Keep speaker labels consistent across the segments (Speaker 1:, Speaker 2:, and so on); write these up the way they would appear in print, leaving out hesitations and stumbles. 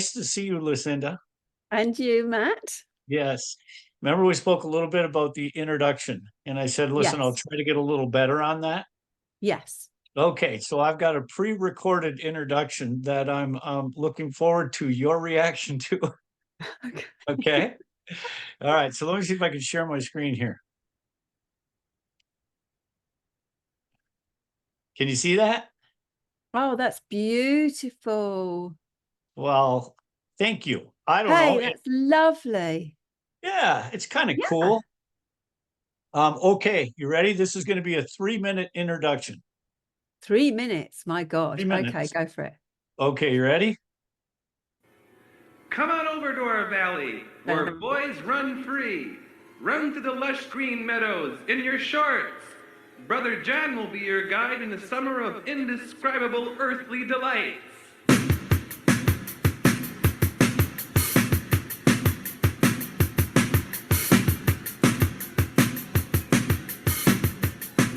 Speaker 1: Nice to see you, Lucinda.
Speaker 2: And you, Matt?
Speaker 1: Yes. Remember we spoke a little bit about the introduction, and I said, listen, I'll
Speaker 2: Yes.
Speaker 1: try to get a little better on that.
Speaker 2: Yes.
Speaker 1: Okay, so I've got a pre-recorded introduction that I'm looking forward to your reaction to.
Speaker 2: Okay.
Speaker 1: Okay. All right, so let me see if I can share my screen here. Can you see that?
Speaker 2: Oh, that's beautiful.
Speaker 1: Well, thank you. I don't
Speaker 2: Hey,
Speaker 1: know.
Speaker 2: that's lovely.
Speaker 1: Yeah, it's kind of
Speaker 2: Yeah.
Speaker 1: cool. Okay, you ready? This is going to be a 3-minute introduction.
Speaker 2: 3 minutes. My God.
Speaker 1: 3
Speaker 2: Okay,
Speaker 1: minutes.
Speaker 2: go for it.
Speaker 1: Okay, you ready?
Speaker 3: Come on over to our valley, where boys run free. Run through the lush green meadows in your shorts. Brother John will be your guide in a summer of indescribable earthly delights.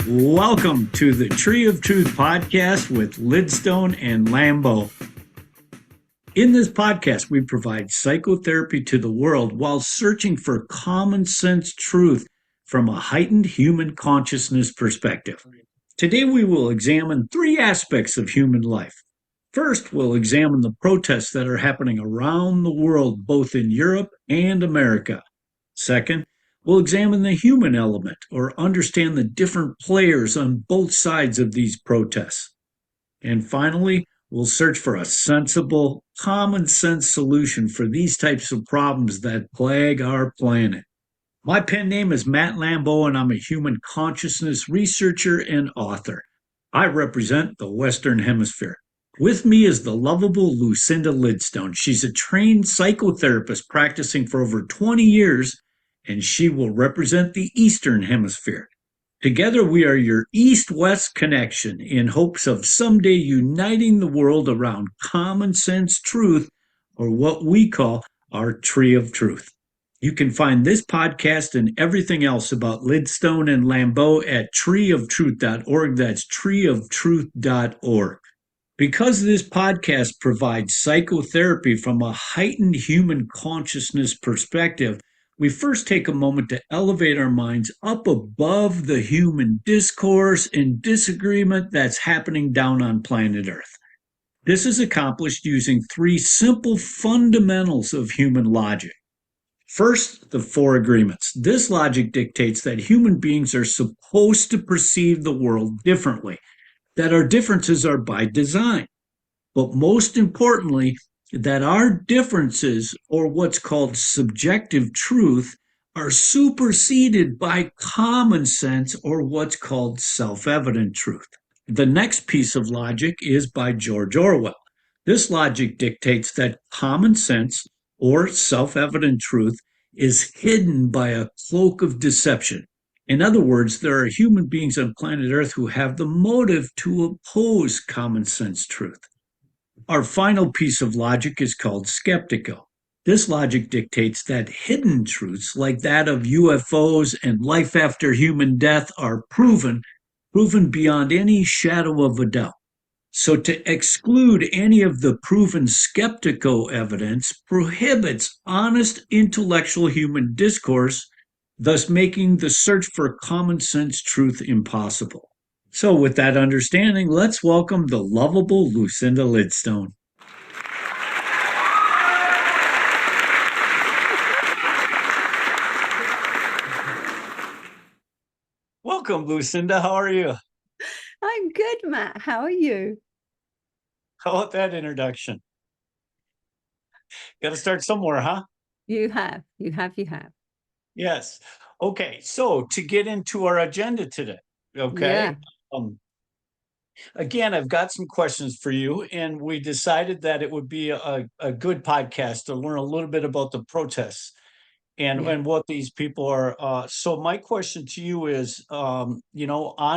Speaker 1: Welcome to the Tree of Truth podcast with Lidstone and Lambeau. In this podcast, we provide psychotherapy to the world while searching for common sense truth from a heightened human consciousness perspective. Today, we will examine 3 aspects of human life. First, we'll examine the protests that are happening around the world, both in Europe and America. Second, we'll examine the human element or understand the different players on both sides of these protests. And finally, we'll search for a sensible, common sense solution for these types of problems that plague our planet. My pen name is Matt Lambeau, and I'm a human consciousness researcher and author. I represent the Western Hemisphere. With me is the lovable Lucinda Lidstone. She's a trained psychotherapist practicing for over 20 years, and she will represent the Eastern Hemisphere. Together, we are your East-West connection in hopes of someday uniting the world around common sense truth, or what we call our Tree of Truth. You can find this podcast and everything else about Lidstone and Lambeau at treeoftruth.org. That's treeoftruth.org. Because this podcast provides psychotherapy from a heightened human consciousness perspective, we first take a moment to elevate our minds up above the human discourse and disagreement that's happening down on planet Earth. This is accomplished using 3 simple fundamentals of human logic. First, the 4 agreements. This logic dictates that human beings are supposed to perceive the world differently, that our differences are by design, but most importantly, that our differences, or what's called subjective truth, are superseded by common sense, or what's called self-evident truth. The next piece of logic is by George Orwell. This logic dictates that common sense, or self-evident truth, is hidden by a cloak of deception. In other words, there are human beings on planet Earth who have the motive to oppose common sense truth. Our final piece of logic is called skeptical. This logic dictates that hidden truths like that of UFOs and life after human death are proven beyond any shadow of a doubt. So to exclude any of the proven skeptical evidence prohibits honest intellectual human discourse, thus making the search for common sense truth impossible. So with that understanding, let's welcome the lovable Lucinda Lidstone. Welcome, Lucinda. How are you?
Speaker 2: I'm good, Matt. How are you?
Speaker 1: How about that introduction? Got to start somewhere, huh?
Speaker 2: You have.
Speaker 1: Yes. Okay, so to get into our agenda today, okay?
Speaker 2: Yeah.
Speaker 1: Again, I've got some questions for you, and we decided that it would be a good podcast to learn a little bit about the protests and what these people are. So my question to you is, on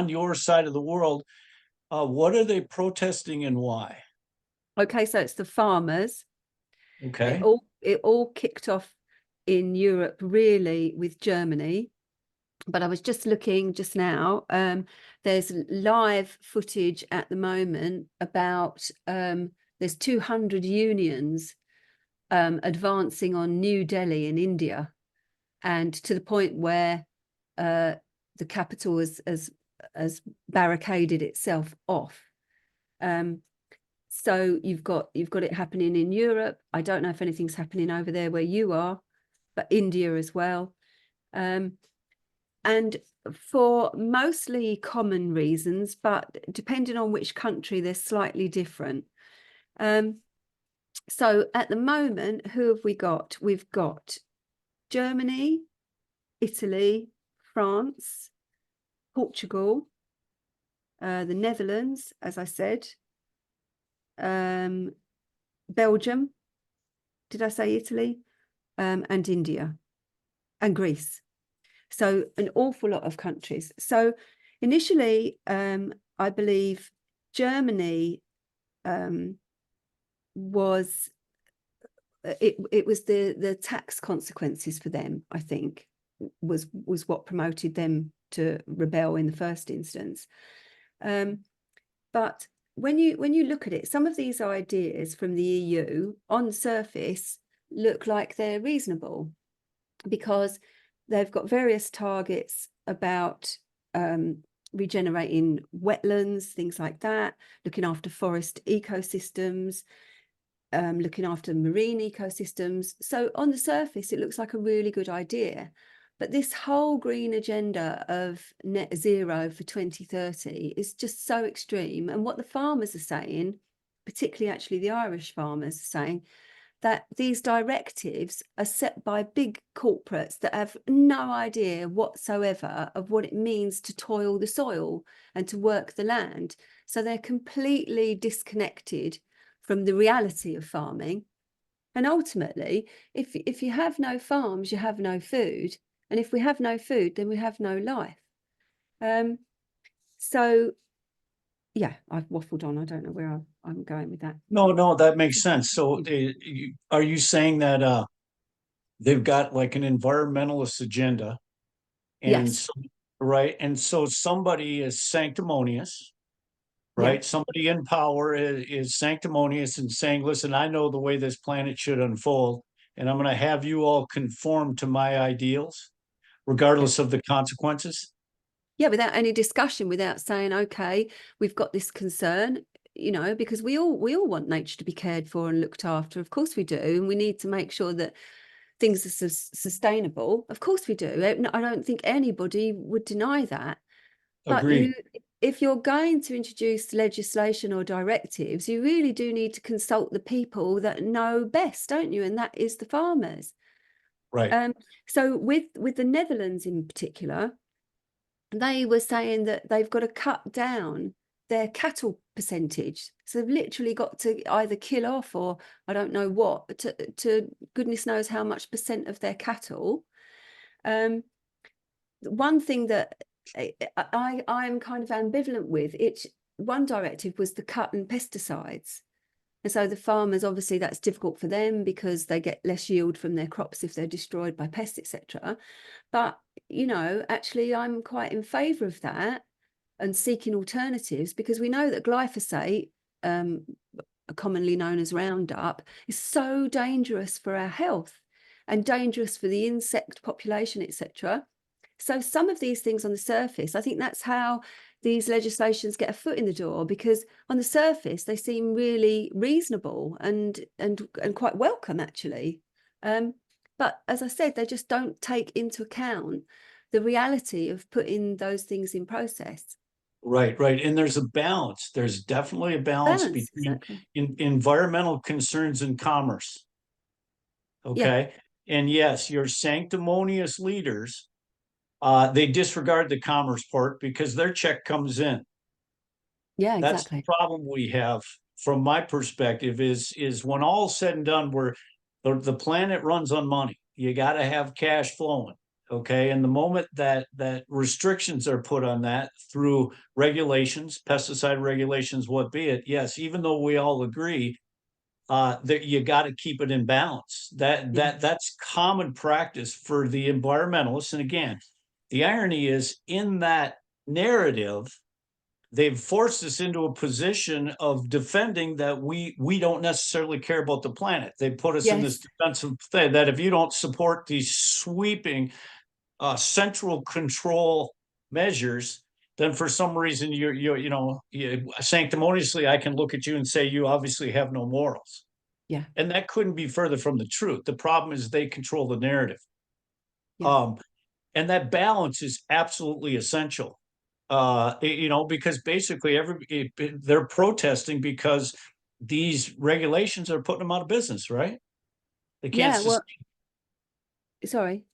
Speaker 1: your side of the world, what are they protesting and why?
Speaker 2: Okay, so it's the farmers.
Speaker 1: Okay.
Speaker 2: It all kicked off in Europe, really, with Germany. But I was just looking just now. There's live footage at the moment about there's 200 unions advancing on New Delhi in India, and to the point where the capital has barricaded itself off. So you've got it happening in Europe. I don't know if anything's happening over there where you are, but India as well. And for mostly common reasons, but depending on which country, they're slightly different. So at the moment, who have we got? We've got Germany, Italy, France, Portugal, the Netherlands, as I said, Belgium, did I say Italy? And India and Greece. So an awful lot of countries. So initially, I believe Germany was the tax consequences for them, I think, was what promoted them to rebel in the first instance. But when you look at it, some of these ideas from the EU on the surface look like they're reasonable, because they've got various targets about regenerating wetlands, things like that, looking after forest ecosystems, looking after marine ecosystems. So on the surface, it looks like a really good idea. But this whole green agenda of net zero for 2030 is just so extreme. And what the farmers are saying, particularly actually the Irish farmers, are saying that these directives are set by big corporates that have no idea whatsoever of what it means to toil the soil and to work the land. So they're completely disconnected from the reality of farming. And ultimately, if you have no farms, you have no food. And if we have no food, then we have no life. So, yeah, I've waffled on. I don't know where I'm going with that.
Speaker 1: No, that makes sense. So are you saying that they've got like an environmentalist agenda? And
Speaker 2: Yes.
Speaker 1: so, right. And so somebody is sanctimonious, right?
Speaker 2: Yeah.
Speaker 1: Somebody in power is sanctimonious and saying, listen, I know the way this planet should unfold, and I'm going to have you all conform to my ideals, regardless of the consequences.
Speaker 2: Yeah, without any discussion, without saying, okay, we've got this concern, because we all want nature to be cared for and looked after. Of course we do. And we need to make sure that things are sustainable. Of course we do. I don't think anybody would deny that. But
Speaker 1: Agreed.
Speaker 2: if you're going to introduce legislation or directives, you really do need to consult the people that know best, don't you? And that is the farmers.
Speaker 1: Right.
Speaker 2: So with the Netherlands in particular, they were saying that they've got to cut down their cattle percentage. So they've literally got to either kill off, or I don't know what, to goodness knows how much percent of their cattle. One thing that I'm kind of ambivalent with, one directive was the cut in pesticides. And so the farmers, obviously that's difficult for them because they get less yield from their crops if they're destroyed by pests, etc. But, actually I'm quite in favour of that and seeking alternatives, because we know that glyphosate, commonly known as Roundup, is so dangerous for our health and dangerous for the insect population, etc. So some of these things on the surface, I think that's how these legislations get a foot in the door, because on the surface they seem really reasonable and quite welcome, actually. But as I said, they just don't take into account the reality of putting those things in process.
Speaker 1: Right. And there's a balance. There's definitely a balance between environmental concerns and commerce. Okay. Yeah. And yes, your sanctimonious leaders, they disregard the commerce part because their check comes in.
Speaker 2: Yeah,
Speaker 1: That's
Speaker 2: exactly.
Speaker 1: the problem we have from my perspective is when all's said and done, where the planet runs on money. You got to have cash flowing. Okay. And the moment that restrictions are put on that through regulations, pesticide regulations, what be it, yes, even though we all agree that you got to keep it in balance. That's common practice for the environmentalists. And again, the irony is in that narrative, they've forced us into a position of defending that we don't necessarily care about the planet. They put us in this
Speaker 2: Yes.
Speaker 1: defensive thing that if you don't support these sweeping central control measures, then for some reason sanctimoniously I can look at you and say you obviously have no morals.
Speaker 2: Yeah.
Speaker 1: And that couldn't be further from the truth. The problem is they control the narrative.
Speaker 2: Yeah.
Speaker 1: And that balance is absolutely essential. Because basically they're protesting because these regulations are putting them out of business, right? They can't
Speaker 2: Yeah. Well,
Speaker 1: sustain.
Speaker 2: sorry.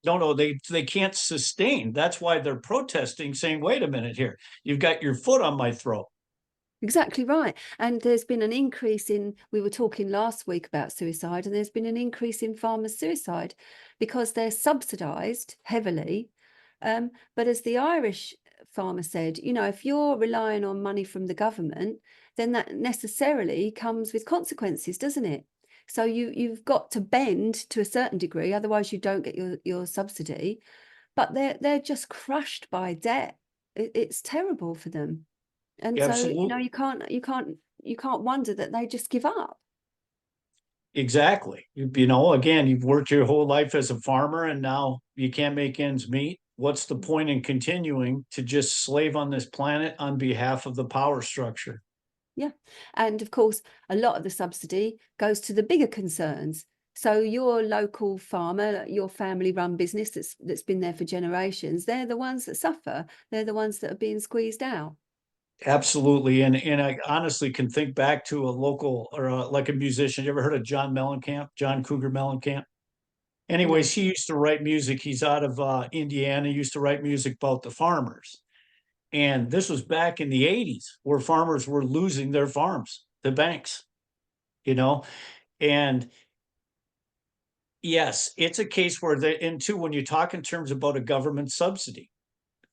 Speaker 1: No, they can't sustain. That's why they're protesting, saying, wait a minute here, you've got your foot on my throat.
Speaker 2: Exactly right. And there's been an increase we were talking last week about suicide, and there's been an increase in farmers' suicide because they're subsidised heavily. But as the Irish farmer said, if you're relying on money from the government, then that necessarily comes with consequences, doesn't it? So you've got to bend to a certain degree, otherwise you don't get your subsidy. But they're just crushed by debt. It's terrible for them. And so,
Speaker 1: Absolutely.
Speaker 2: you can't wonder that they just give up.
Speaker 1: Exactly. Again, you've worked your whole life as a farmer and now you can't make ends meet. What's the point in continuing to just slave on this planet on behalf of the power structure?
Speaker 2: Yeah. And of course, a lot of the subsidy goes to the bigger concerns. So your local farmer, your family run business that's been there for generations, they're the ones that suffer. They're the ones that are being squeezed out.
Speaker 1: Absolutely. And I honestly can think back to a local or like a musician. You ever heard of John Mellencamp, John Cougar Mellencamp?
Speaker 2: No.
Speaker 1: Anyways, he used to write music. He's out of Indiana. He used to write music about the farmers. And this was back in the 80s where farmers were losing their farms, the banks, you know? And yes, it's a case where and two, when you talk in terms about a government subsidy,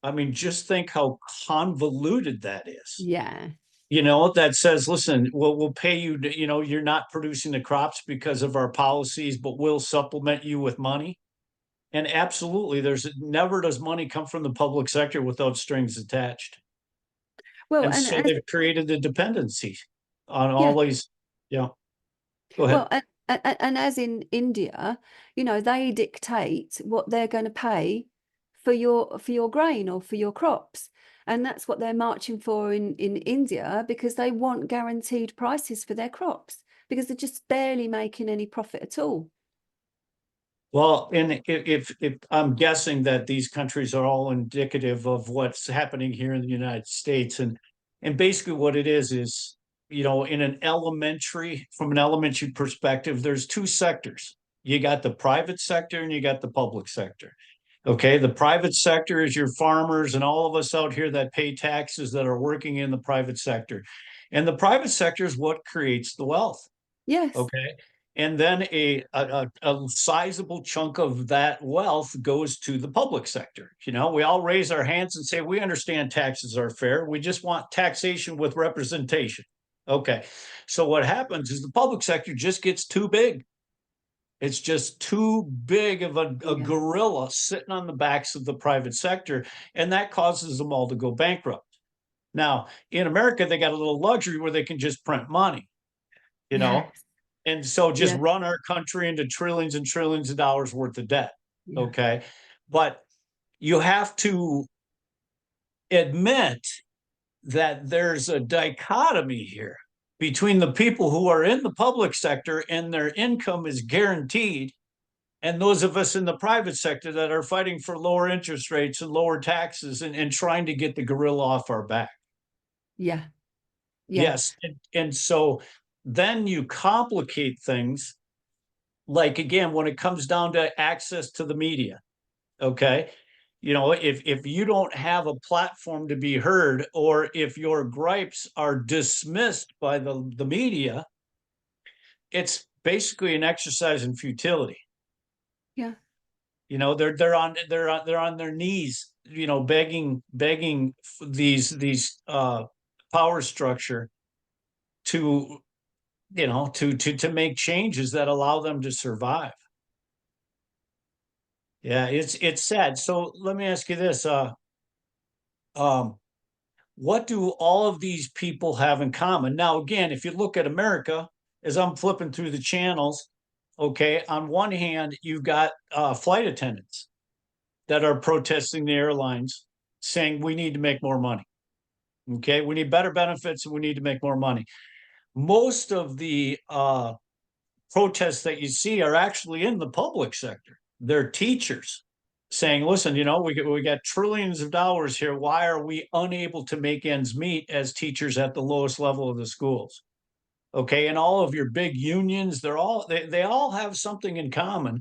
Speaker 1: I mean, just think how convoluted that is.
Speaker 2: Yeah.
Speaker 1: That says, listen, we'll pay you, you're not producing the crops because of our policies, but we'll supplement you with money. And absolutely, there's never does money come from the public sector without strings attached.
Speaker 2: Well,
Speaker 1: And
Speaker 2: and
Speaker 1: so they've created a dependency on
Speaker 2: yeah.
Speaker 1: all these. Yeah. Go
Speaker 2: Well,
Speaker 1: ahead.
Speaker 2: and as in India, they dictate what they're going to pay for your grain or for your crops. And that's what they're marching for in India, because they want guaranteed prices for their crops, because they're just barely making any profit at all.
Speaker 1: Well, and if I'm guessing that these countries are all indicative of what's happening here in the United States, and basically what it is, from an elementary perspective, there's two sectors. You got the private sector and you got the public sector. Okay, the private sector is your farmers and all of us out here that pay taxes that are working in the private sector. And the private sector is what creates the wealth.
Speaker 2: Yes.
Speaker 1: Okay. And then a sizable chunk of that wealth goes to the public sector. We all raise our hands and say, we understand taxes are fair. We just want taxation with representation. Okay. So what happens is the public sector just gets too big. It's just too big of a
Speaker 2: Yeah.
Speaker 1: gorilla sitting on the backs of the private sector. And that causes them all to go bankrupt. Now, in America, they got a little luxury where they can just print money,
Speaker 2: Yes.
Speaker 1: and so just
Speaker 2: Yeah.
Speaker 1: run our country into trillions and trillions of dollars worth of debt.
Speaker 2: Yeah.
Speaker 1: Okay. But you have to admit that there's a dichotomy here between the people who are in the public sector and their income is guaranteed, and those of us in the private sector that are fighting for lower interest rates and lower taxes and trying to get the gorilla off our back.
Speaker 2: Yeah. Yeah.
Speaker 1: Yes. And so then you complicate things, like, again, when it comes down to access to the media. Okay. If you don't have a platform to be heard, or if your gripes are dismissed by the media, it's basically an exercise in futility.
Speaker 2: Yeah.
Speaker 1: They're on their knees, begging these power structure to to make changes that allow them to survive. Yeah, it's sad. So let me ask you this: what do all of these people have in common? Now, again, if you look at America, as I'm flipping through the channels, okay, on one hand, you've got flight attendants that are protesting the airlines, saying we need to make more money. Okay, we need better benefits and we need to make more money. Most of the protests that you see are actually in the public sector. They're teachers saying, listen, we got trillions of dollars here. Why are we unable to make ends meet as teachers at the lowest level of the schools? Okay, and all of your big unions, they all have something in common,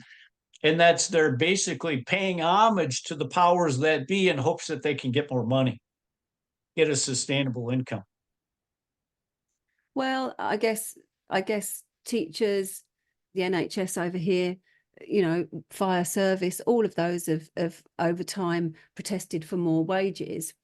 Speaker 1: and that's they're basically paying homage to the powers that be in hopes that they can get more money, get a sustainable income.
Speaker 2: Well, I guess teachers, the NHS over here, fire service, all of those have over time protested for more wages.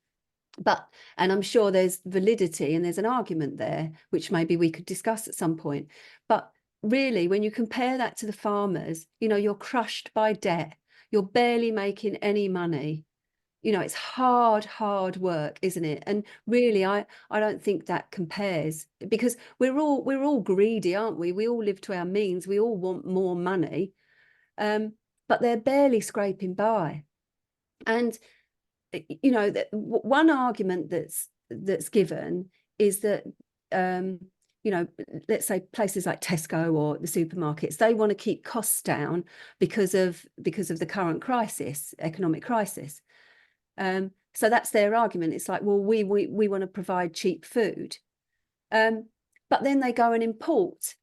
Speaker 2: And I'm sure there's validity and there's an argument there, which maybe we could discuss at some point. But really, when you compare that to the farmers, you're crushed by debt. You're barely making any money. It's hard work, isn't it? And really, I don't think that compares, because we're all greedy, aren't we? We all live to our means. We all want more money, but they're barely scraping by. And one argument that's given is that let's say places like Tesco or the supermarkets, they want to keep costs down because of the current economic crisis. So that's their argument. It's like, well, we want to provide cheap food, but then they go and import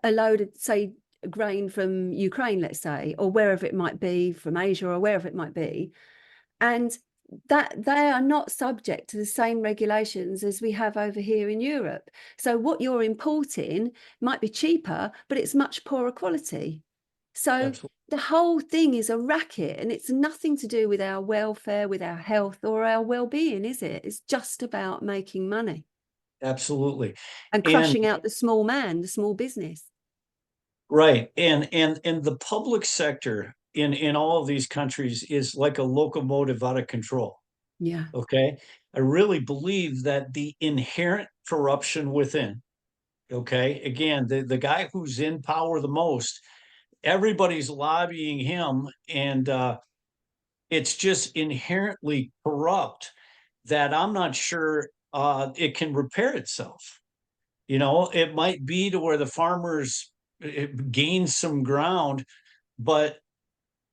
Speaker 2: a load of, say, grain from Ukraine, let's say, or wherever it might be, from Asia or wherever it might be, and that they are not subject to the same regulations as we have over here in Europe. So what you're importing might be cheaper, but it's much poorer quality. So absolutely. The whole thing is a racket, and it's nothing to do with our welfare, with our health or our well-being, is it? It's just about making money.
Speaker 1: Absolutely.
Speaker 2: And crushing out the small man, the small business.
Speaker 1: Right. And the public sector in all of these countries is like a locomotive out of control.
Speaker 2: Yeah.
Speaker 1: Okay. I really believe that the inherent corruption within, okay, again, the guy who's in power the most, everybody's lobbying him, and it's just inherently corrupt that I'm not sure it can repair itself. It might be to where the farmers gain some ground, but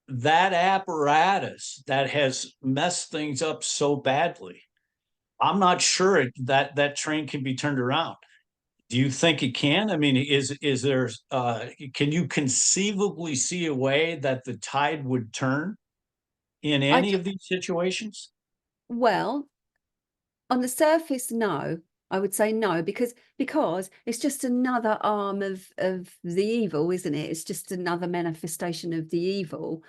Speaker 1: that apparatus that has messed things up so badly, I'm not sure that train can be turned around. Do you think it can? I mean, is there can you conceivably see a way that the tide would turn in any of these situations?
Speaker 2: Well, on the surface, no. I would say no, because it's just another arm of the evil, isn't it? It's just another manifestation of the evil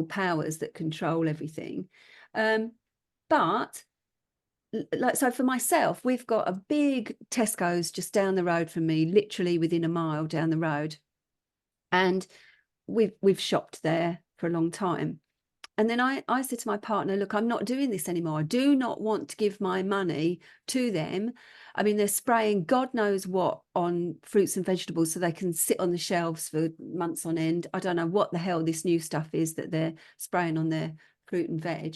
Speaker 2: powers that control everything. But like, so for myself, we've got a big Tesco's just down the road from me, literally within a mile down the road, and we've shopped there for a long time. And then I said to my partner, look, I'm not doing this anymore. I do not want to give my money to them. I mean, they're spraying God knows what on fruits and vegetables so they can sit on the shelves for months on end. I don't know what the hell this new stuff is that they're spraying on their fruit and veg.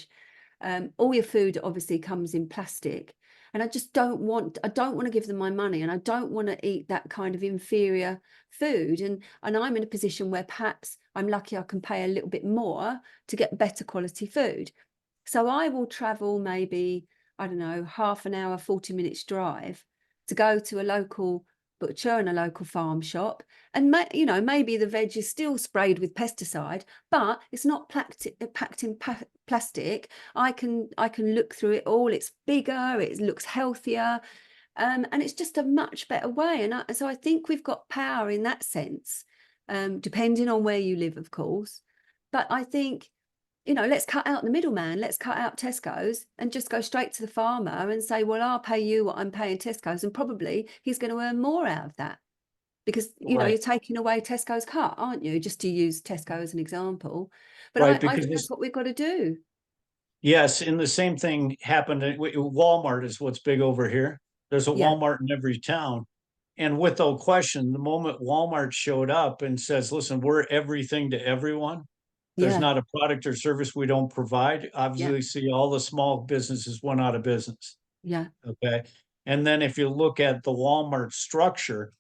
Speaker 2: All your food obviously comes in plastic. And I don't want to give them my money, and I don't want to eat that kind of inferior food. And I'm in a position where perhaps I'm lucky I can pay a little bit more to get better quality food. So I will travel maybe, I don't know, half an hour, 40 minutes drive to go to a local butcher and a local farm shop. And, maybe the veg is still sprayed with pesticide, but it's not packed in plastic. I can look through it all. It's bigger, it looks healthier, and it's just a much better way. And so I think we've got power in that sense, depending on where you live, of course. But I think, let's cut out the middleman. Let's cut out Tesco's and just go straight to the farmer and say, well, I'll pay you what I'm paying Tesco's, and probably he's going to earn more out of that, because you're taking away Tesco's cut, aren't you? Just to use Tesco as an example. But I think that's what we've got to do.
Speaker 1: Yes, and the same thing happened at Walmart is what's big over here. There's a
Speaker 2: Yeah,
Speaker 1: Walmart in every town. And without question, the moment Walmart showed up and says, listen, we're everything to everyone. There's
Speaker 2: yeah,
Speaker 1: not a product or service we don't provide.
Speaker 2: yeah,
Speaker 1: Obviously, all the small businesses went out of business.
Speaker 2: yeah,
Speaker 1: Okay. And then if you look at the Walmart structure,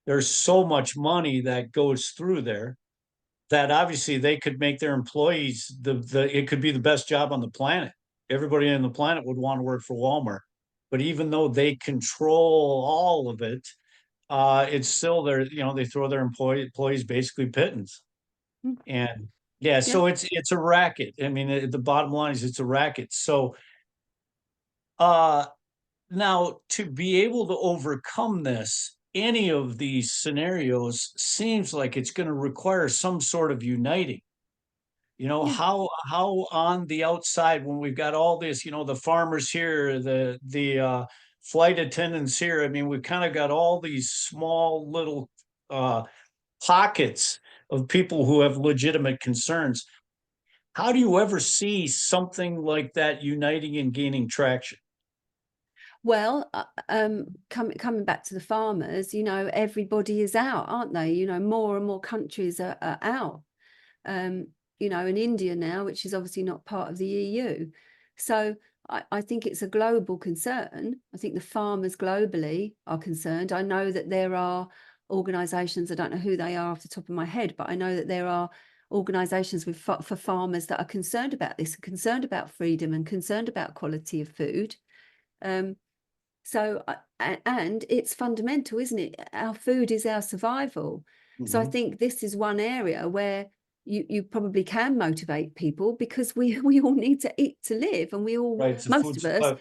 Speaker 1: there's so much money that goes through there that obviously they could make their employees it could be the best job on the planet. Everybody on the planet would want to work for Walmart. But even though they control all of it, it's still they throw their employees basically pittance.
Speaker 2: mm,
Speaker 1: And yeah,
Speaker 2: yeah,
Speaker 1: so it's a racket. I mean, the bottom line is it's a racket. So uh now to be able to overcome this, any of these scenarios seems like it's going to require some sort of uniting.
Speaker 2: yeah.
Speaker 1: How on the outside when we've got all this, the farmers here, the flight attendants here. I mean, we've kind of got all these small little uh pockets of people who have legitimate concerns. How do you ever see something like that uniting and gaining traction?
Speaker 2: Well, coming back to the farmers, everybody is out, aren't they? More and more countries are out. Um, in India now, which is obviously not part of the EU. So I think it's a global concern. I think the farmers globally are concerned. I know that there are organisations, I don't know who they are off the top of my head, but I know that there are organisations for farmers that are concerned about this, concerned about freedom and concerned about quality of food. So, and it's fundamental, isn't it? Our food is our survival. So I think this is one area where you probably can motivate people, because we all need to eat to live, and
Speaker 1: Right, it's a
Speaker 2: most
Speaker 1: food
Speaker 2: of us
Speaker 1: supply.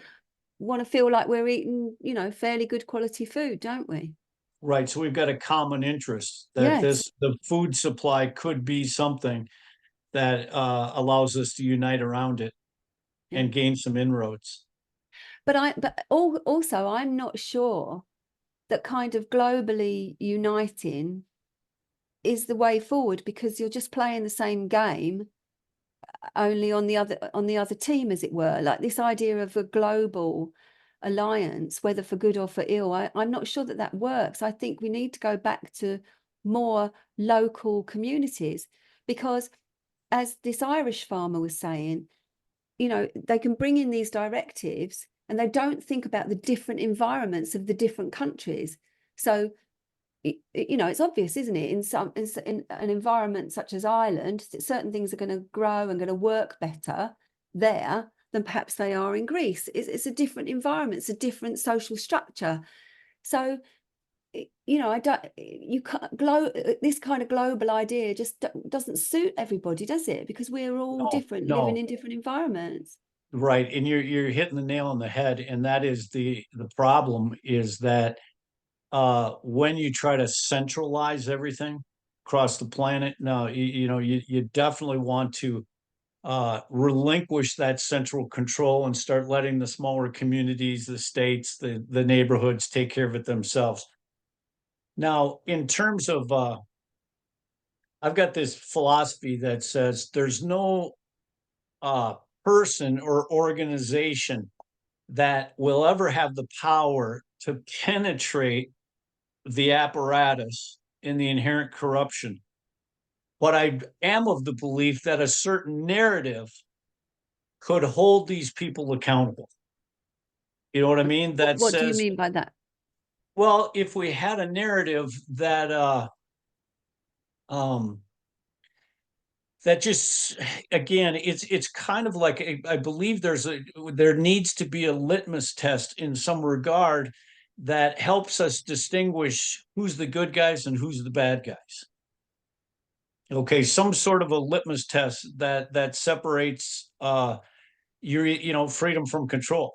Speaker 2: want to feel like we're eating, fairly good quality food, don't we?
Speaker 1: Right, so we've got a common interest that
Speaker 2: Yes.
Speaker 1: the food supply could be something that allows us to unite around it
Speaker 2: Yeah.
Speaker 1: and gain some inroads.
Speaker 2: But also, I'm not sure that kind of globally uniting is the way forward, because you're just playing the same game, only on the other team, as it were. Like this idea of a global alliance, whether for good or for ill, I'm not sure that works. I think we need to go back to more local communities, because, as this Irish farmer was saying, they can bring in these directives and they don't think about the different environments of the different countries. So it's obvious, isn't it? In an environment such as Ireland, certain things are going to grow and going to work better there than perhaps they are in Greece. It's a different environment. It's a different social structure. So, I don't. You can't this kind of global idea just doesn't suit everybody, does it? Because we're all
Speaker 1: No,
Speaker 2: different, living
Speaker 1: no,
Speaker 2: in different environments.
Speaker 1: right, and you're hitting the nail on the head, and that is the problem is that when you try to centralize everything across the planet, no, you definitely want to relinquish that central control and start letting the smaller communities, the states, the neighborhoods take care of it themselves. Now, in terms of, I've got this philosophy that says there's no uh, person or organization that will ever have the power to penetrate the apparatus and the inherent corruption. But I am of the belief that a certain narrative could hold these people accountable. You know what I mean? That
Speaker 2: What do you
Speaker 1: says,
Speaker 2: mean by that?
Speaker 1: well, if we had a narrative that um that just again, it's kind of like I believe there needs to be a litmus test in some regard that helps us distinguish who's the good guys and who's the bad guys. Okay, some sort of a litmus test that separates your freedom from control.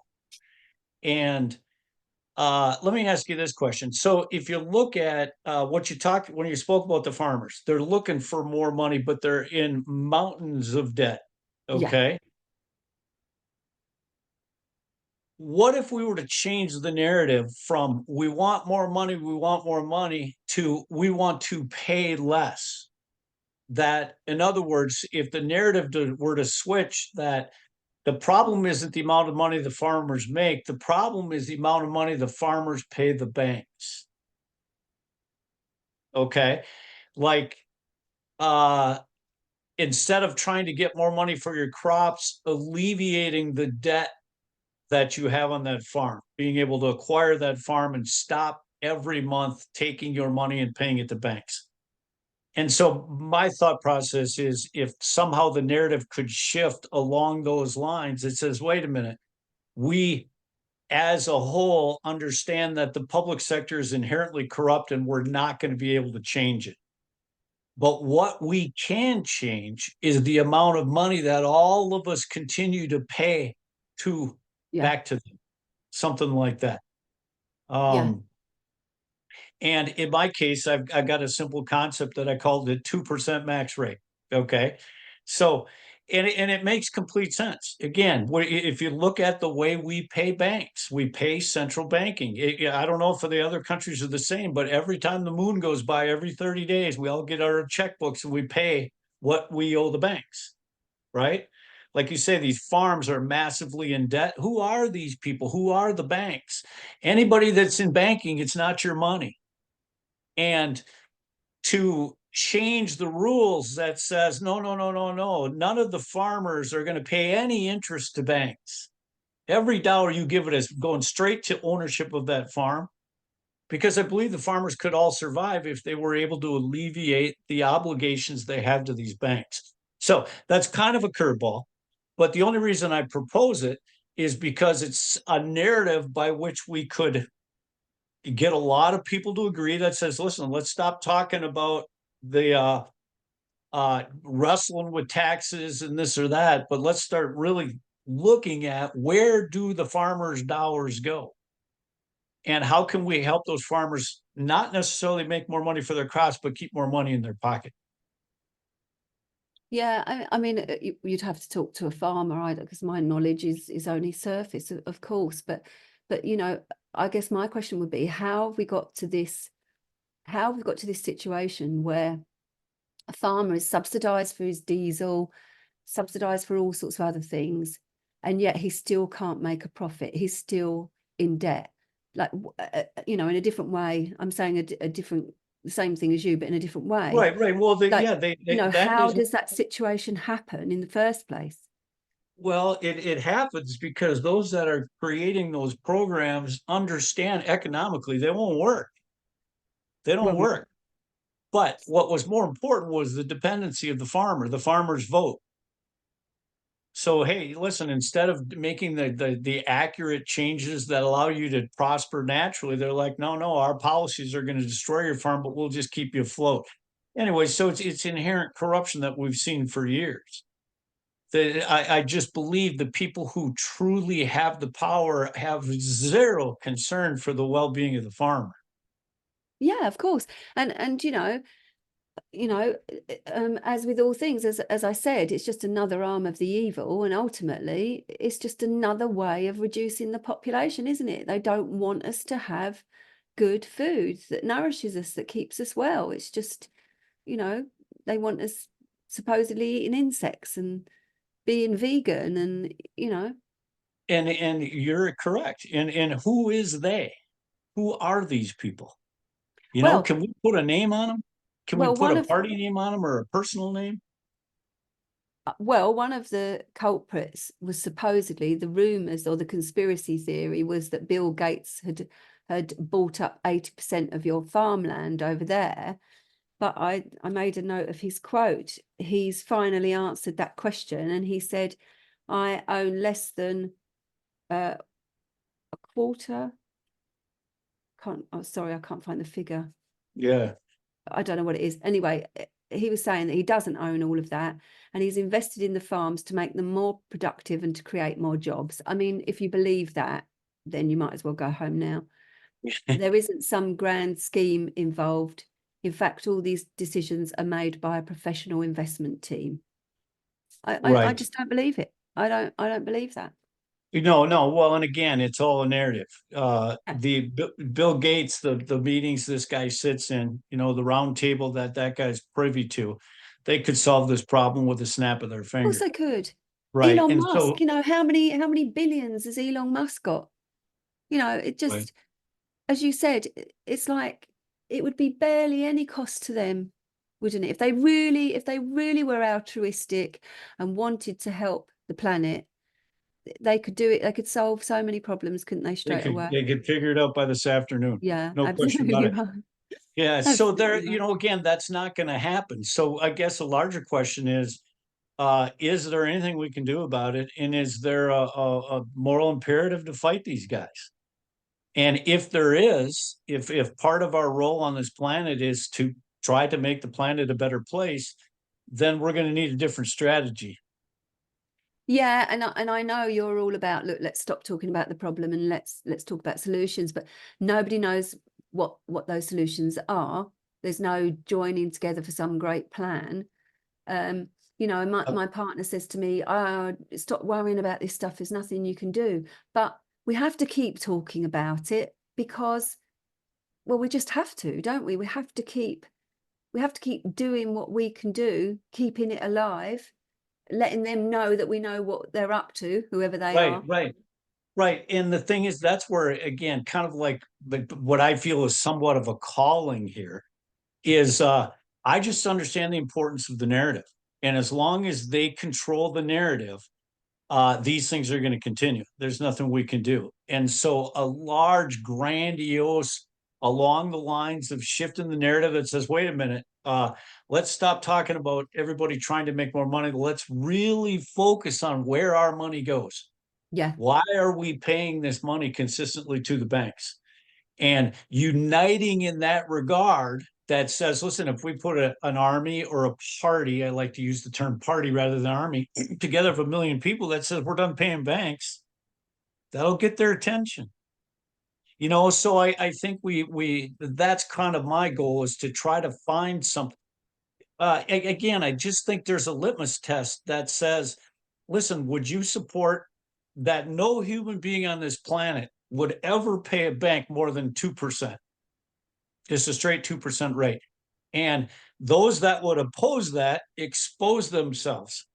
Speaker 1: And let me ask you this question. So if you look at what you talked when you spoke about the farmers, they're looking for more money, but they're in mountains of debt.
Speaker 2: Yeah.
Speaker 1: Okay. What if we were to change the narrative from we want more money to we want to pay less? That, in other words, if the narrative were to switch that The problem isn't the amount of money the farmers make. The problem is the amount of money the farmers pay the banks. Okay. Like, instead of trying to get more money for your crops, alleviating the debt that you have on that farm, being able to acquire that farm and stop every month taking your money and paying it to banks. And so my thought process is, if somehow the narrative could shift along those lines, it says, wait a minute, we as a whole understand that the public sector is inherently corrupt and we're not going to be able to change it. But what we can change is the amount of money that all of us continue to pay to back to them, something like that. And in my case, I've got a simple concept that I call the 2% max rate. Okay. So, and it makes complete sense. Again, if you look at the way we pay banks, we pay central banking. I don't know if the other countries are the same, but every time the moon goes by, every 30 days, we all get our checkbooks and we pay what we owe the banks, right? Like you say, these farms are massively in debt. Who are these people? Who are the banks? Anybody that's in banking, it's not your money. And to change the rules that says, no, none of the farmers are going to pay any interest to banks. Every dollar you give it is going straight to ownership of that farm, because I believe the farmers could all survive if they were able to alleviate the obligations they have to these banks. So that's kind of a curveball, but the only reason I propose it is because it's a narrative by which we could get a lot of people to agree that says, listen, let's stop talking about the wrestling with taxes and this or that, but let's start really looking at where do the farmers' dollars go, and how can we help those farmers not necessarily make more money for their crops, but keep more money in their pocket.
Speaker 2: Yeah, I mean, you'd have to talk to a farmer, either, because my knowledge is only surface, of course. But you know, I guess my question would be, how have we got to this? How have we got to this situation where a farmer is subsidised for his diesel, subsidised for all sorts of other things, and yet he still can't make a profit? He's still in debt. Like, you know, in a different way. I'm saying a different, the same thing as you, but in a different way.
Speaker 1: Right. Well,
Speaker 2: you know, how does that situation happen in the first place?
Speaker 1: Well, it happens because those that are creating those programs understand economically they won't work. They don't work. But what was more important was the dependency of the farmer's vote. So, hey, listen, instead of making the accurate changes that allow you to prosper naturally, they're like, no, our policies are going to destroy your farm, but we'll just keep you afloat. Anyway, so it's inherent corruption that we've seen for years. I just believe the people who truly have the power have zero concern for the well-being of the farmer.
Speaker 2: Yeah, of course. And as with all things, as I said, it's just another arm of the evil, and ultimately it's just another way of reducing the population, isn't it? They don't want us to have good food that nourishes us, that keeps us well. It's just, you know, they want us supposedly eating insects and being vegan, and you know.
Speaker 1: And you're correct. And who is they? Who are these people? Can we put a name on them? Can we put a party name on them, or a personal name?
Speaker 2: Well, one of the culprits was supposedly, the rumors or the conspiracy theory was that Bill Gates had bought up 80% of your farmland over there. But I made a note of his quote. He's finally answered that question, and he said, I own less than a quarter. Sorry, I can't find the figure.
Speaker 1: Yeah.
Speaker 2: I don't know what it is. Anyway, he was saying that he doesn't own all of that, and he's invested in the farms to make them more productive and to create more jobs. I mean, if you believe that, then you might as well go home now. There isn't some grand scheme involved. In fact, all these decisions are made by a professional investment team. I just don't believe it. I don't believe that.
Speaker 1: No. Well, and again, it's all a narrative. The Bill Gates, the meetings this guy sits in, the round table that guy's privy to, they could solve this problem with a snap of their finger.
Speaker 2: Of course they could.
Speaker 1: Right.
Speaker 2: Elon
Speaker 1: And
Speaker 2: Musk,
Speaker 1: so,
Speaker 2: how many billions has Elon Musk got? It just,
Speaker 1: right.
Speaker 2: as you said, it's like it would be barely any cost to them, wouldn't it? If they really were altruistic and wanted to help the planet, they could do it. They could solve so many problems, couldn't they, straight away?
Speaker 1: They could figure it out by this afternoon.
Speaker 2: Yeah,
Speaker 1: No question about
Speaker 2: absolutely
Speaker 1: it.
Speaker 2: right.
Speaker 1: Yeah. So there,
Speaker 2: Absolutely right.
Speaker 1: again, that's not going to happen. So I guess a larger question is there anything we can do about it? And is there a moral imperative to fight these guys? And if there is, if part of our role on this planet is to try to make the planet a better place, then we're going to need a different strategy.
Speaker 2: Yeah, and I know you're all about, look, let's stop talking about the problem and let's talk about solutions, but nobody knows what those solutions are. There's no joining together for some great plan. My partner says to me, stop worrying about this stuff, there's nothing you can do. But we have to keep talking about it because, well, we just have to, don't we? We have to keep doing what we can do, keeping it alive, letting them know that we know what they're up to, whoever they
Speaker 1: Right,
Speaker 2: are.
Speaker 1: right. And the thing is, that's where, again, kind of like what I feel is somewhat of a calling here is I just understand the importance of the narrative. And as long as they control the narrative, these things are going to continue. There's nothing we can do. And so a large, grandiose, along the lines of shifting the narrative that says, wait a minute, let's stop talking about everybody trying to make more money. Let's really focus on where our money goes.
Speaker 2: Yeah.
Speaker 1: Why are we paying this money consistently to the banks? And uniting in that regard that says, listen, if we put an army or a party, I like to use the term party rather than army, together of 1 million people that says we're done paying banks, that'll get their attention. So I think we that's kind of my goal, is to try to find something. Again, I just think there's a litmus test that says, listen, would you support that no human being on this planet would ever pay a bank more than 2%? Just a straight 2% rate. And those that would oppose that expose themselves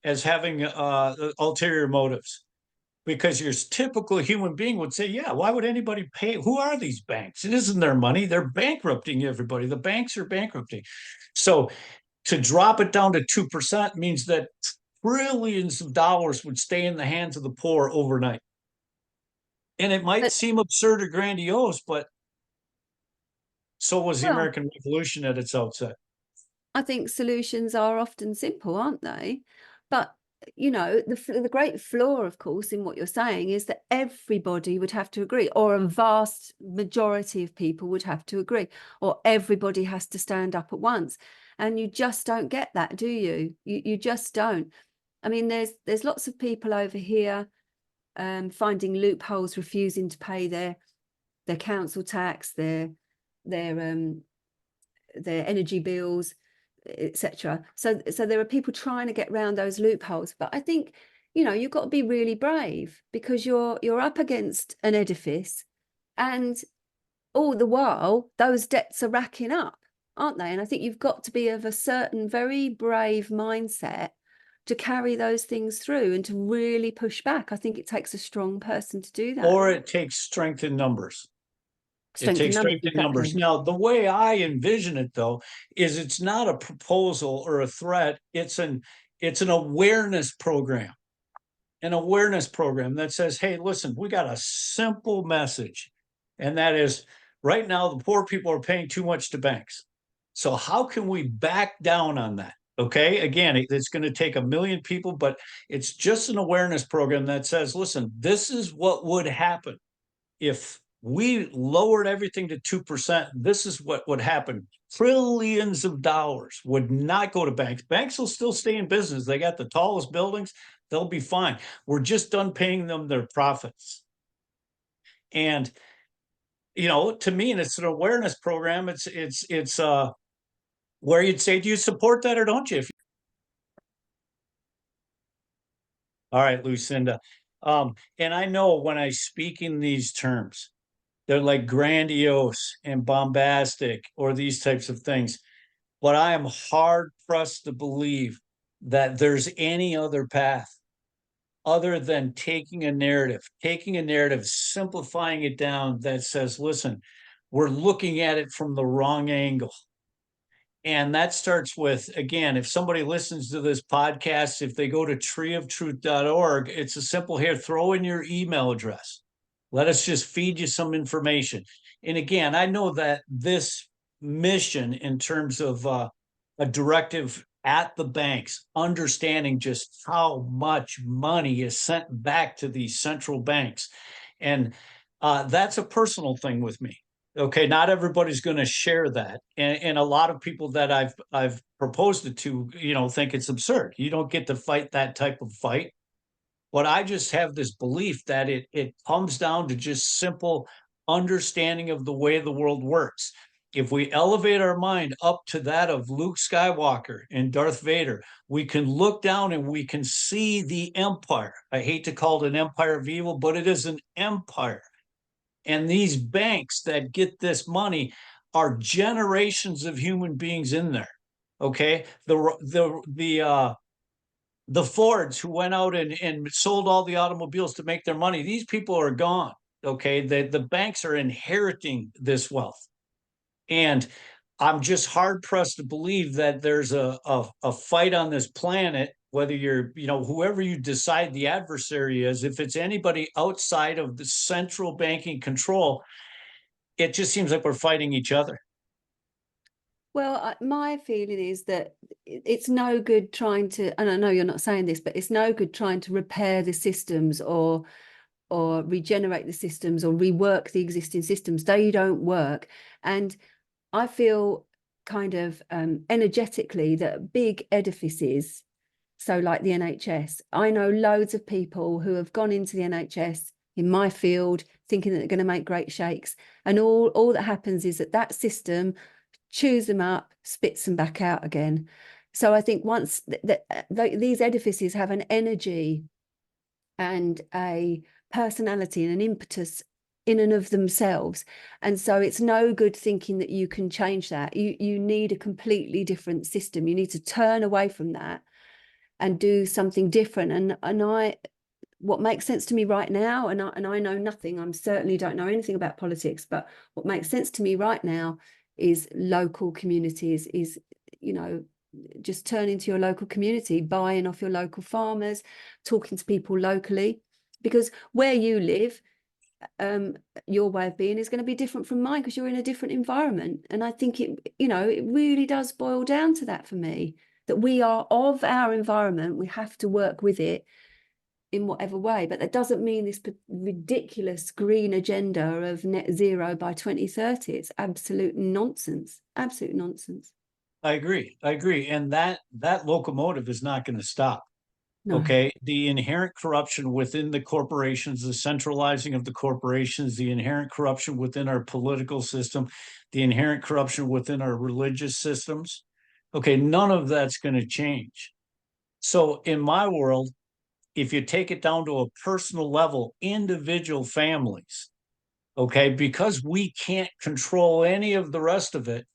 Speaker 1: as having ulterior motives, because your typical human being would say, yeah, why would anybody pay? Who are these banks? It isn't their money. They're bankrupting everybody. The banks are bankrupting. So to drop it down to 2% means that trillions of dollars would stay in the hands of the poor overnight. And it might seem absurd or grandiose, but so was the American Revolution at its outset.
Speaker 2: I think solutions are often simple, aren't they? But the great flaw, of course, in what you're saying is that everybody would have to agree, or a vast majority of people would have to agree, or everybody has to stand up at once. And you just don't get that, do you? You just don't. I mean, there's lots of people over here finding loopholes, refusing to pay their council tax, their energy bills, etc. So there are people trying to get around those loopholes. But I think, you've got to be really brave, because you're up against an edifice, and all the while those debts are racking up, aren't they? And I think you've got to be of a certain very brave mindset to carry those things through and to really push back. I think it takes a strong person to do that.
Speaker 1: Or it takes strength in numbers. It takes strength in numbers. Now, the way I envision it, though, is it's not a proposal or a threat. It's an awareness program. An awareness program that says, hey, listen, we got a simple message. And that is, right now, the poor people are paying too much to banks. So how can we back down on that? Okay, again, it's going to take 1 million people, but it's just an awareness program that says, listen, this is what would happen if we lowered everything to 2%. This is what would happen. Trillions of dollars would not go to banks. Banks will still stay in business. They got the tallest buildings. They'll be fine. We're just done paying them their profits. And, to me, and it's an awareness program. It's where you'd say, do you support that or don't you? All right, Lucinda. And I know when I speak in these terms, they're like grandiose and bombastic or these types of things. But I am hard pressed to believe that there's any other path. other than taking a narrative, simplifying it down that says, listen, we're looking at it from the wrong angle. And that starts with, again, if somebody listens to this podcast, if they go to treeoftruth.org, it's a simple here, throw in your email address. Let us just feed you some information. And again, I know that this mission in terms of a directive at the banks, understanding just how much money is sent back to these central banks. And that's a personal thing with me. Okay, not everybody's going to share that, and a lot of people that I've proposed it to, think it's absurd. You don't get to fight that type of fight. But I just have this belief that it comes down to just simple understanding of the way the world works. If we elevate our mind up to that of Luke Skywalker and Darth Vader, we can look down and we can see the empire. I hate to call it an empire of evil, but it is an empire. And these banks that get this money are generations of human beings in there. Okay, the Fords who went out and sold all the automobiles to make their money. These people are gone. Okay, the banks are inheriting this wealth, and I'm just hard pressed to believe that there's a fight on this planet, whether you're, whoever you decide the adversary is, if it's anybody outside of the central banking control, it just seems like we're fighting each other.
Speaker 2: Well, my feeling is that it's no good trying to, and I know you're not saying this, but it's no good trying to repair the systems or regenerate the systems or rework the existing systems. They don't work. And I feel kind of energetically that big edifices, so like the NHS, I know loads of people who have gone into the NHS in my field thinking that they're going to make great shakes. And all that happens is that system chews them up, spits them back out again. So I think once these edifices have an energy and a personality and an impetus in and of themselves, and so it's no good thinking that you can change that. You need a completely different system. You need to turn away from that and do something different. And what makes sense to me right now, and I know nothing, I certainly don't know anything about politics, but what makes sense to me right now is local communities, is, just turn into your local community, buying off your local farmers, talking to people locally, because where you live, your way of being is going to be different from mine because you're in a different environment. And I think it really does boil down to that for me, that we are of our environment. We have to work with it in whatever way, but that doesn't mean this ridiculous green agenda of net zero by 2030. It's absolute nonsense. Absolute nonsense.
Speaker 1: I agree. And that locomotive is not going to stop.
Speaker 2: No.
Speaker 1: Okay. The inherent corruption within the corporations, the centralizing of the corporations, the inherent corruption within our political system, the inherent corruption within our religious systems. Okay. None of that's going to change. So in my world, if you take it down to a personal level, individual families, okay, because we can't control any of the rest of it,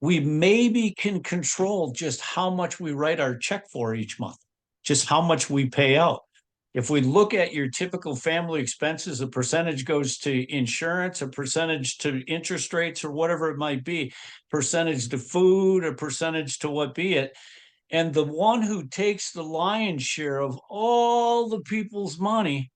Speaker 1: we maybe can control just how much we write our check for each month, just how much we pay out. If we look at your typical family expenses, a percentage goes to insurance, a percentage to interest rates or whatever it might be, percentage to food, a percentage to what be it. And the one who takes the lion's share of all the people's money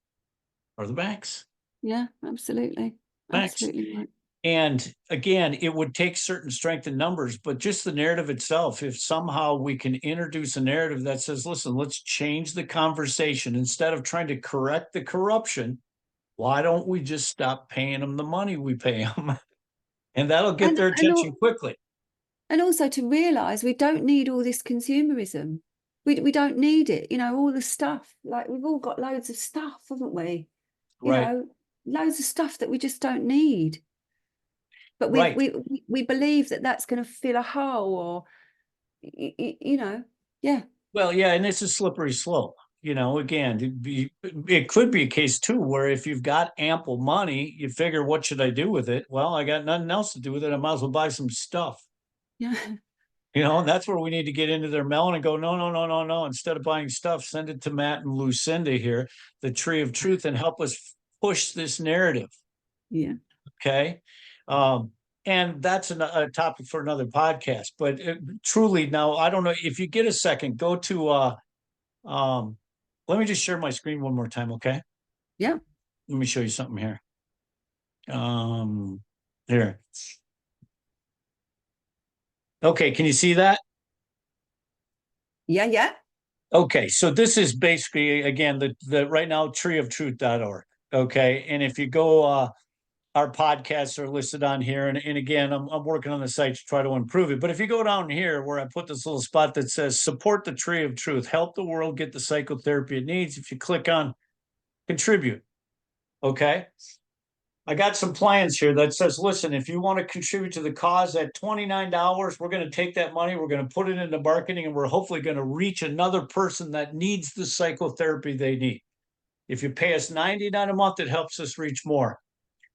Speaker 1: are the banks.
Speaker 2: Yeah, absolutely.
Speaker 1: Banks.
Speaker 2: Absolutely right.
Speaker 1: And again, it would take certain strength in numbers, but just the narrative itself, if somehow we can introduce a narrative that says, listen, let's change the conversation. Instead of trying to correct the corruption, why don't we just stop paying them the money we pay them? And that'll get their attention quickly.
Speaker 2: And also to realize we don't need all this consumerism. We don't need it. All the stuff, like we've all got loads of stuff, haven't we?
Speaker 1: Right.
Speaker 2: Loads of stuff that we just don't need. But we believe that that's going to fill a hole, or, yeah.
Speaker 1: Well, yeah, and it's a slippery slope. Again, it could be a case too, where if you've got ample money, you figure, what should I do with it? Well, I got nothing else to do with it. I might as well buy some stuff.
Speaker 2: Yeah.
Speaker 1: And that's where we need to get into their melon and go, no, no, no, no, no. Instead of buying stuff, send it to Matt and Lucinda here, the Tree of Truth, and help us push this narrative.
Speaker 2: Yeah.
Speaker 1: Okay. And that's a topic for another podcast. But truly, now, I don't know if you get a second, go to, let me just share my screen one more time. Okay.
Speaker 2: Yeah.
Speaker 1: Let me show you something here. Here. Okay. Can you see that?
Speaker 2: Yeah. Yeah.
Speaker 1: Okay, so this is basically, again, the right now, TreeOfTruth.org. Okay, and if you go, our podcasts are listed on here, and again, I'm working on the site to try to improve it. But if you go down here where I put this little spot that says support the Tree of Truth, help the world get the psychotherapy it needs, if you click on contribute, okay, I got some plans here that says, listen, if you want to contribute to the cause at $29, we're going to take that money, we're going to put it into marketing, and we're hopefully going to reach another person that needs the psychotherapy they need. If you pay us $99 a month, it helps us reach more.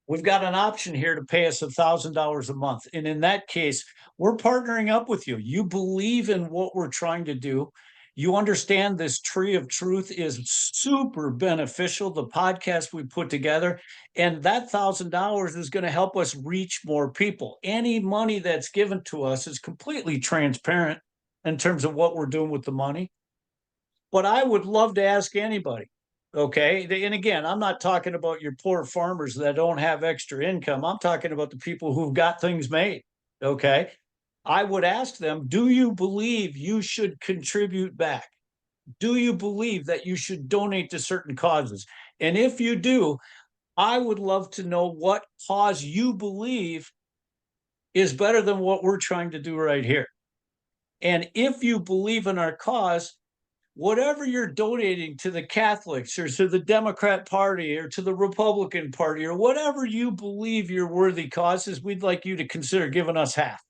Speaker 1: We've got an option here to pay us $1,000 a month. And in that case, we're partnering up with you. You believe in what we're trying to do. You understand this Tree of Truth is super beneficial, the podcast we put together, and that $1,000 is going to help us reach more people. Any money that's given to us is completely transparent in terms of what we're doing with the money. But I would love to ask anybody, okay? And again, I'm not talking about your poor farmers that don't have extra income. I'm talking about the people who've got things made, okay? I would ask them, do you believe you should contribute back? Do you believe that you should donate to certain causes? And if you do, I would love to know what cause you believe is better than what we're trying to do right here. And if you believe in our cause, whatever you're donating to the Catholics or to the Democrat Party or to the Republican Party or whatever you believe your worthy causes, we'd like you to consider giving us half.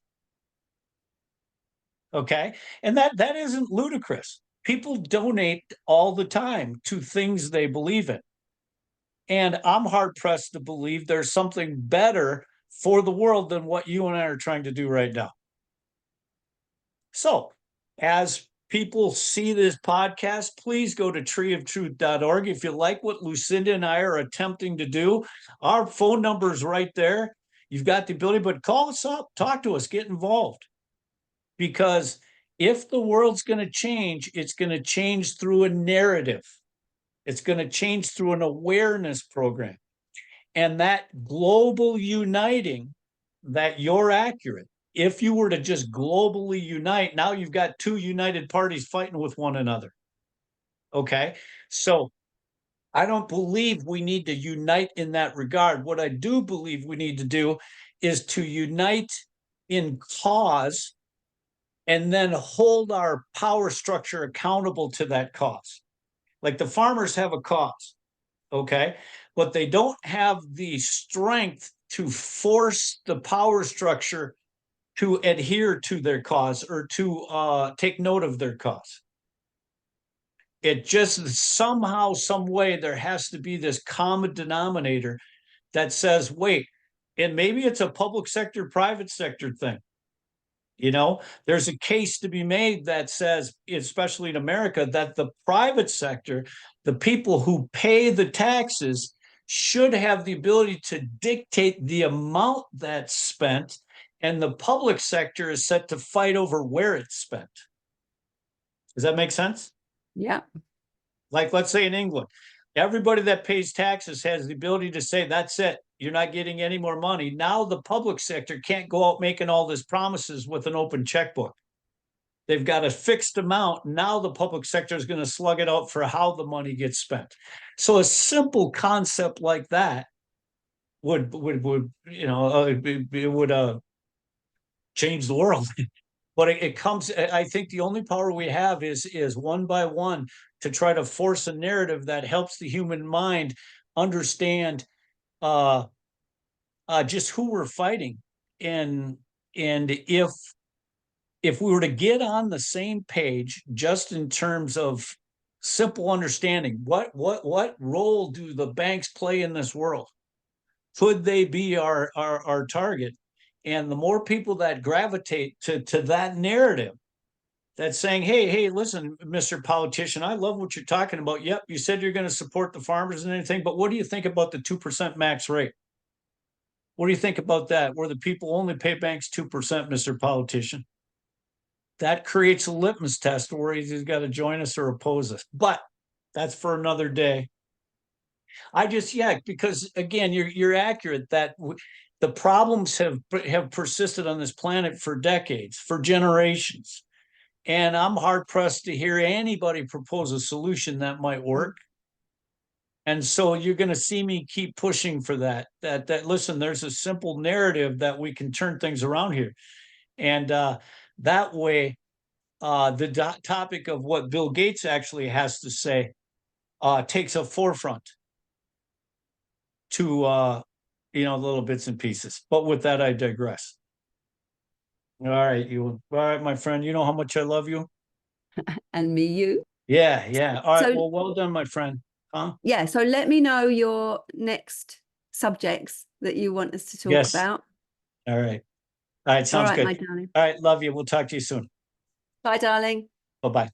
Speaker 1: Okay. And that isn't ludicrous. People donate all the time to things they believe in. And I'm hard pressed to believe there's something better for the world than what you and I are trying to do right now. So, as people see this podcast, please go to treeoftruth.org. If you like what Lucinda and I are attempting to do, our phone number is right there. You've got the ability, but call us up, talk to us, get involved. Because if the world's going to change, it's going to change through a narrative. It's going to change through an awareness program. And that global uniting, that you're accurate. If you were to just globally unite, now you've got two united parties fighting with one another. Okay, so I don't believe we need to unite in that regard. What I do believe we need to do is to unite in cause and then hold our power structure accountable to that cause. Like the farmers have a cause, okay, but they don't have the strength to force the power structure to adhere to their cause or to take note of their cause. It just somehow, some way, there has to be this common denominator that says, wait, and maybe it's a public sector, private sector thing. There's a case to be made that says, especially in America, that the private sector, the people who pay the taxes, should have the ability to dictate the amount that's spent, and the public sector is set to fight over where it's spent. Does that make sense?
Speaker 2: Yeah.
Speaker 1: Like, let's say in England, everybody that pays taxes has the ability to say, that's it. You're not getting any more money. Now the public sector can't go out making all these promises with an open checkbook. They've got a fixed amount. Now the public sector is going to slug it out for how the money gets spent. So a simple concept like that would change the world. But it comes, I think the only power we have is one by one to try to force a narrative that helps the human mind understand just who we're fighting. And if we were to get on the same page, just in terms of simple understanding, what role do the banks play in this world? Could they be our target? And the more people that gravitate to that narrative, that's saying, hey, listen, Mr. Politician, I love what you're talking about. Yep, you said you're going to support the farmers and anything, but what do you think about the 2% max rate? What do you think about that? Where the people only pay banks 2%, Mr. Politician? That creates a litmus test where he's got to join us or oppose us. But that's for another day. Because again, you're accurate that the problems have persisted on this planet for decades, for generations. And I'm hard pressed to hear anybody propose a solution that might work. And so you're going to see me keep pushing for that listen, there's a simple narrative that we can turn things around here. And that way, the topic of what Bill Gates actually has to say takes a forefront to, little bits and pieces. But with that, I digress. All right, my friend, you know how much I love you.
Speaker 2: And me, you.
Speaker 1: Yeah. All right.
Speaker 2: So,
Speaker 1: well, well done, my friend. Huh?
Speaker 2: Yeah. So let me know your next subjects that you want us to talk about.
Speaker 1: All right. All right. Sounds good.
Speaker 2: My darling.
Speaker 1: All right. Love you. We'll talk to you soon.
Speaker 2: Bye, darling.
Speaker 1: Bye-bye.